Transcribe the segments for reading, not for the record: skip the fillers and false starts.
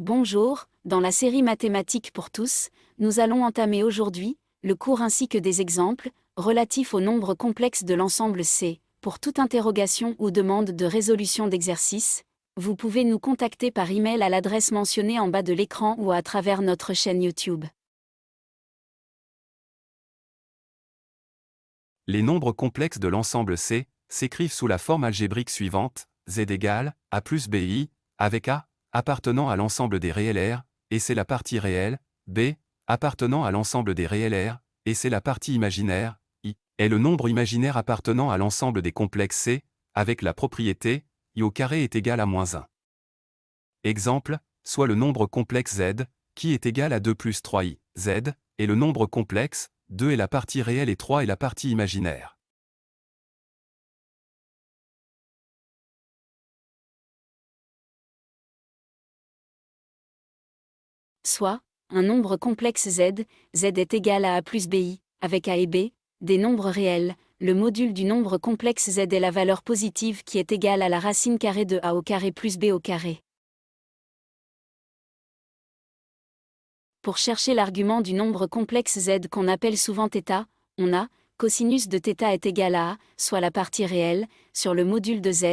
Bonjour, dans la série Mathématiques pour tous, nous allons entamer aujourd'hui le cours ainsi que des exemples relatifs au nombre complexe de l'ensemble C. Pour toute interrogation ou demande de résolution d'exercice, vous pouvez nous contacter par email à l'adresse mentionnée en bas de l'écran ou à travers notre chaîne YouTube. Les nombres complexes de l'ensemble C s'écrivent sous la forme algébrique suivante, Z égale A plus BI, avec A appartenant à l'ensemble des réels R, et c'est la partie réelle, B appartenant à l'ensemble des réels R, et c'est la partie imaginaire, I, est le nombre imaginaire appartenant à l'ensemble des complexes C, avec la propriété, I au carré est égal à -1. Exemple, soit le nombre complexe Z, qui est égal à 2 plus 3i, Z, et le nombre complexe, 2 est la partie réelle et 3 est la partie imaginaire. Soit, un nombre complexe Z, Z est égal à A plus BI, avec A et B, des nombres réels, le module du nombre complexe Z est la valeur positive qui est égale à la racine carrée de A au carré plus B au carré. Pour chercher l'argument du nombre complexe Z qu'on appelle souvent θ, on a cosinus de θ est égal à A, soit la partie réelle, sur le module de Z,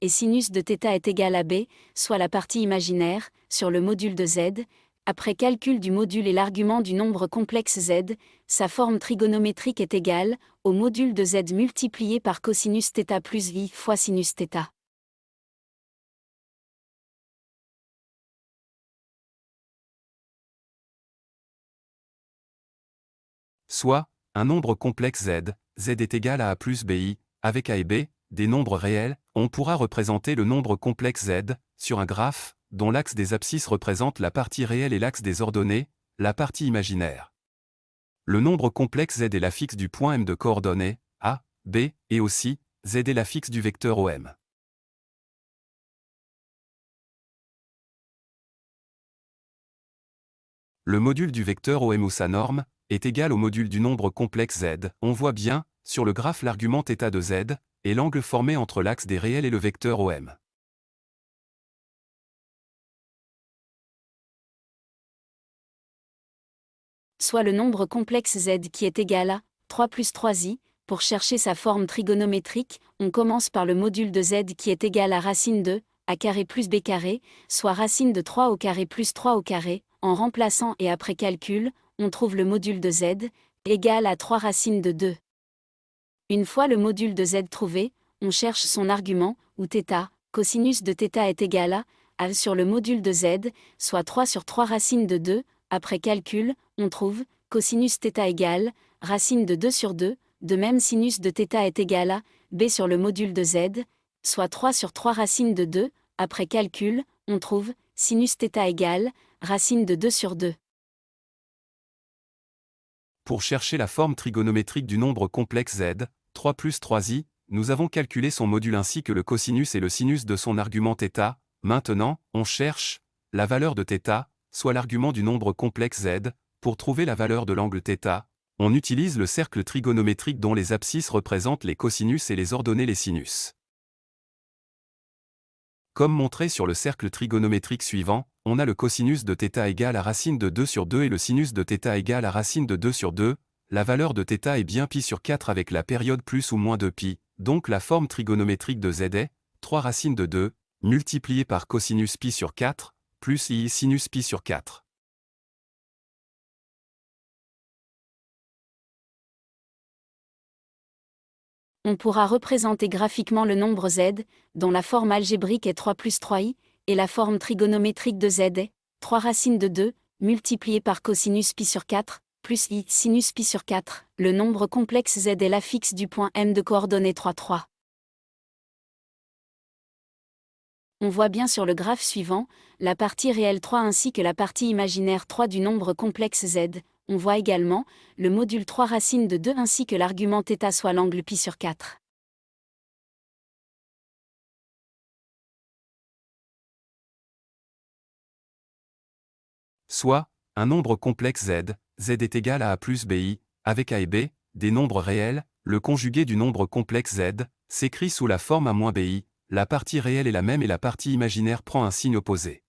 et sinus de θ est égal à B, soit la partie imaginaire, sur le module de Z. Après calcul du module et l'argument du nombre complexe Z, sa forme trigonométrique est égale au module de Z multiplié par cosinus θ plus I fois sinus θ. Soit, un nombre complexe Z, Z est égal à A plus BI, avec A et B, des nombres réels, on pourra représenter le nombre complexe Z, sur un graphe, dont l'axe des abscisses représente la partie réelle et l'axe des ordonnées, la partie imaginaire. Le nombre complexe Z est l'affixe du point M de coordonnées, A, B, et aussi, Z est l'affixe du vecteur OM. Le module du vecteur OM ou sa norme, est égal au module du nombre complexe Z. On voit bien, sur le graphe l'argument θ de Z, et l'angle formé entre l'axe des réels et le vecteur OM. Soit le nombre complexe Z qui est égal à 3 plus 3i. Pour chercher sa forme trigonométrique, on commence par le module de Z qui est égal à racine de A carré plus B carré, soit racine de 3 au carré plus 3 au carré. En remplaçant et après calcul, on trouve le module de Z, égal à 3 racines de 2. Une fois le module de Z trouvé, on cherche son argument, ou θ, cosinus de θ est égal à A sur le module de Z, soit 3 sur 3 racines de 2, après calcul, on trouve cosinus θ égale racine de 2 sur 2, de même sinus de θ est égal à B sur le module de Z, soit 3 sur 3 racines de 2, après calcul, on trouve sinus θ égale racine de 2 sur 2. Pour chercher la forme trigonométrique du nombre complexe Z, 3 plus 3i, nous avons calculé son module ainsi que le cosinus et le sinus de son argument θ. Maintenant, on cherche la valeur de θ, soit l'argument du nombre complexe Z. Pour trouver la valeur de l'angle θ, on utilise le cercle trigonométrique dont les abscisses représentent les cosinus et les ordonnées les sinus. Comme montré sur le cercle trigonométrique suivant, on a le cosinus de θ égale à racine de 2 sur 2 et le sinus de θ égale à racine de 2 sur 2. La valeur de θ est bien pi sur 4 avec la période plus ou moins de pi, donc la forme trigonométrique de Z est 3 racines de 2, multiplié par cosinus pi sur 4, plus i sinus pi sur 4. On pourra représenter graphiquement le nombre Z, dont la forme algébrique est 3 plus 3i, et la forme trigonométrique de Z est 3 racines de 2, multiplié par cosinus pi sur 4, plus i sinus pi sur 4. Le nombre complexe Z est l'affixe du point M de coordonnées 3, 3. On voit bien sur le graphe suivant, la partie réelle 3 ainsi que la partie imaginaire 3 du nombre complexe Z. On voit également le module 3 racine de 2 ainsi que l'argument θ soit l'angle pi sur 4. Soit, un nombre complexe Z, Z est égal à A plus BI, avec A et B, des nombres réels, le conjugué du nombre complexe Z, s'écrit sous la forme A moins BI, la partie réelle est la même et la partie imaginaire prend un signe opposé.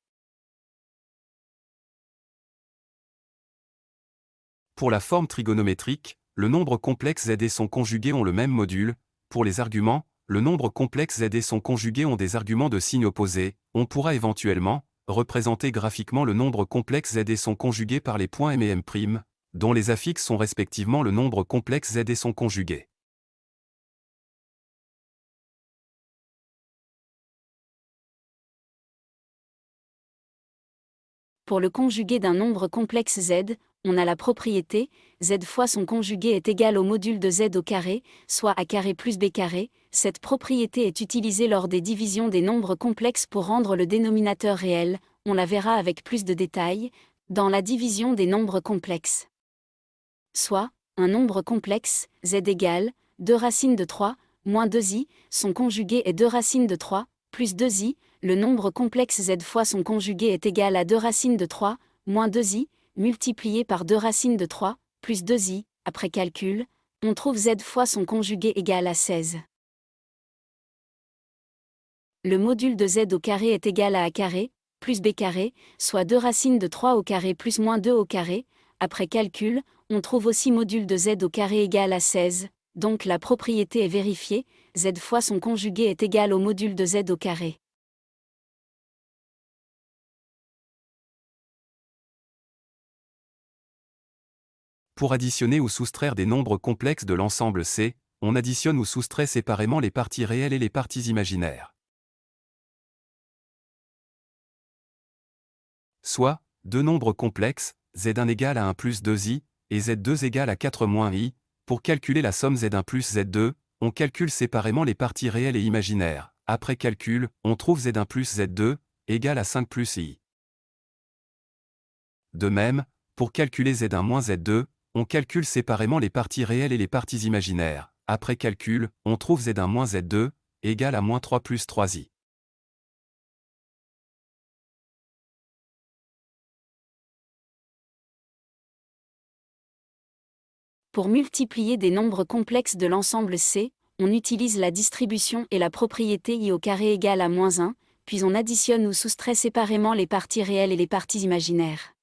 Pour la forme trigonométrique, le nombre complexe z et son conjugué ont le même module. Pour les arguments, le nombre complexe z et son conjugué ont des arguments de signe opposé. On pourra éventuellement représenter graphiquement le nombre complexe z et son conjugué par les points m et m', dont les affixes sont respectivement le nombre complexe z et son conjugué. Pour le conjugué d'un nombre complexe z, on a la propriété z fois son conjugué est égal au module de z au carré, soit a carré plus b carré. Cette propriété est utilisée lors des divisions des nombres complexes pour rendre le dénominateur réel. On la verra avec plus de détails dans la division des nombres complexes. Soit, un nombre complexe, z égale 2 racines de 3, moins 2i, son conjugué est 2 racines de 3, plus 2i, le nombre complexe z fois son conjugué est égal à 2 racines de 3, moins 2i, multiplié par 2 racines de 3, plus 2i, après calcul, on trouve z fois son conjugué égal à 16. Le module de z au carré est égal à a carré, plus b carré, soit 2 racines de 3 au carré plus moins 2 au carré. Après calcul, on trouve aussi module de z au carré égal à 16, donc la propriété est vérifiée, z fois son conjugué est égal au module de z au carré. Pour additionner ou soustraire des nombres complexes de l'ensemble C, on additionne ou soustrait séparément les parties réelles et les parties imaginaires. Soit, deux nombres complexes, z1 égale à 1 plus 2i, et z2 égale à 4 moins i. Pour calculer la somme z1 plus z2, on calcule séparément les parties réelles et imaginaires. Après calcul, on trouve z1 plus z2, égale à 5 plus i. De même, pour calculer z1 moins z2, on calcule séparément les parties réelles et les parties imaginaires. Après calcul, on trouve z1 moins z2, égale à moins 3 plus 3i. Pour multiplier des nombres complexes de l'ensemble C, on utilise la distribution et la propriété i au carré égale à moins 1, puis on additionne ou soustrait séparément les parties réelles et les parties imaginaires.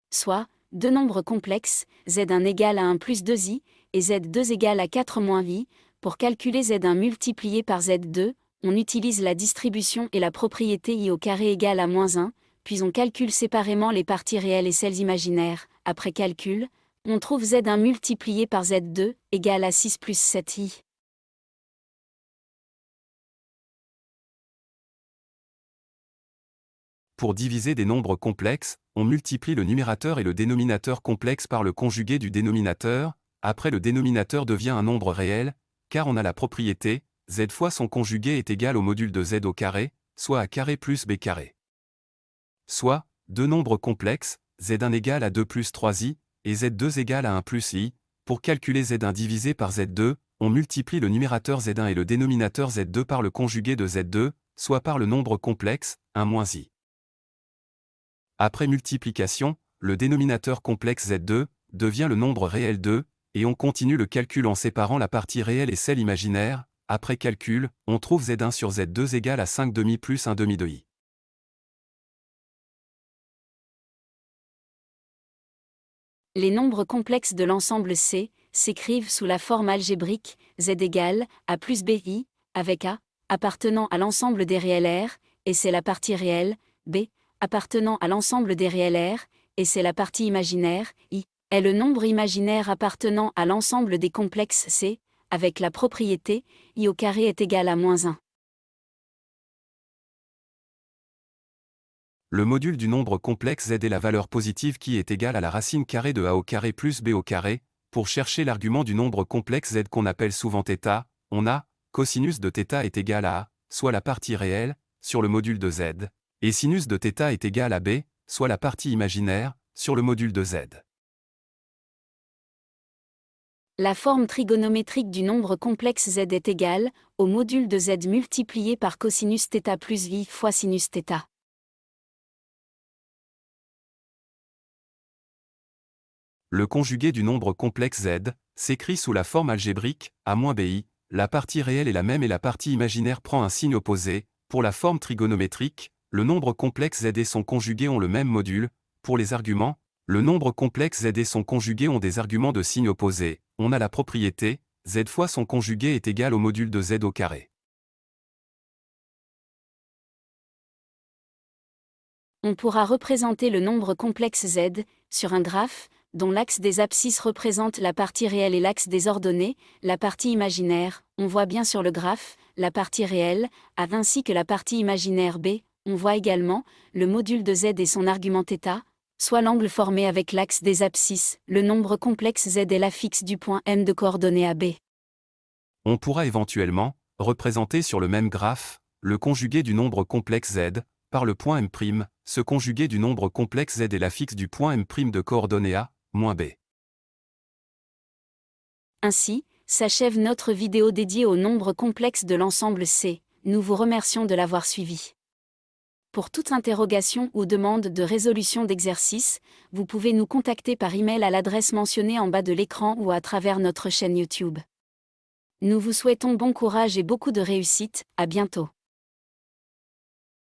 Soit, deux nombres complexes, z1 égale à 1 plus 2i, et z2 égale à 4 moins i. Pour calculer z1 multiplié par z2, on utilise la distribution et la propriété i au carré égale à moins 1, puis on calcule séparément les parties réelles et celles imaginaires. Après calcul, on trouve z1 multiplié par z2, égale à 6 plus 7i. Pour diviser des nombres complexes, on multiplie le numérateur et le dénominateur complexe par le conjugué du dénominateur. Après, le dénominateur devient un nombre réel, car on a la propriété, z fois son conjugué est égal au module de z au carré, soit a carré plus b carré. Soit, deux nombres complexes, z1 égale à 2 plus 3i, et z2 égale à 1 plus i. Pour calculer z1 divisé par z2, on multiplie le numérateur z1 et le dénominateur z2 par le conjugué de z2, soit par le nombre complexe, 1 moins i. Après multiplication, le dénominateur complexe z2 devient le nombre réel 2, et on continue le calcul en séparant la partie réelle et celle imaginaire. Après calcul, on trouve z1 sur z2 égale à 5 demi plus 1 demi de i. Les nombres complexes de l'ensemble C s'écrivent sous la forme algébrique z égale a plus bi, avec a appartenant à l'ensemble des réels R, et c'est la partie réelle, b appartenant à l'ensemble des réels R, et c'est la partie imaginaire, i est le nombre imaginaire appartenant à l'ensemble des complexes C, avec la propriété i au carré est égal à moins 1. Le module du nombre complexe z est la valeur positive qui est égale à la racine carrée de a au carré plus b au carré. Pour chercher l'argument du nombre complexe z qu'on appelle souvent θ, on a cosinus de θ est égal à a, soit la partie réelle, sur le module de z, et sinus de θ est égal à b, soit la partie imaginaire, sur le module de z. La forme trigonométrique du nombre complexe z est égale au module de z multiplié par cosinus θ plus i fois sinus θ. Le conjugué du nombre complexe z s'écrit sous la forme algébrique a-bi, la partie réelle est la même et la partie imaginaire prend un signe opposé. Pour la forme trigonométrique, le nombre complexe Z et son conjugué ont le même module. Pour les arguments, le nombre complexe Z et son conjugué ont des arguments de signe opposé. On a la propriété, Z fois son conjugué est égal au module de Z au carré. On pourra représenter le nombre complexe Z sur un graphe, dont l'axe des abscisses représente la partie réelle et l'axe des ordonnées, la partie imaginaire. On voit bien sur le graphe la partie réelle, A ainsi que la partie imaginaire B. On voit également le module de Z et son argument θ, soit l'angle formé avec l'axe des abscisses. Le nombre complexe Z est l'affixe du point M de coordonnées AB. On pourra éventuellement représenter sur le même graphe le conjugué du nombre complexe Z par le point M', ce conjugué du nombre complexe Z est l'affixe du point M' de coordonnées A, -B. Ainsi, s'achève notre vidéo dédiée au nombre complexe de l'ensemble C. Nous vous remercions de l'avoir suivi. Pour toute interrogation ou demande de résolution d'exercice, vous pouvez nous contacter par email à l'adresse mentionnée en bas de l'écran ou à travers notre chaîne YouTube. Nous vous souhaitons bon courage et beaucoup de réussite, à bientôt.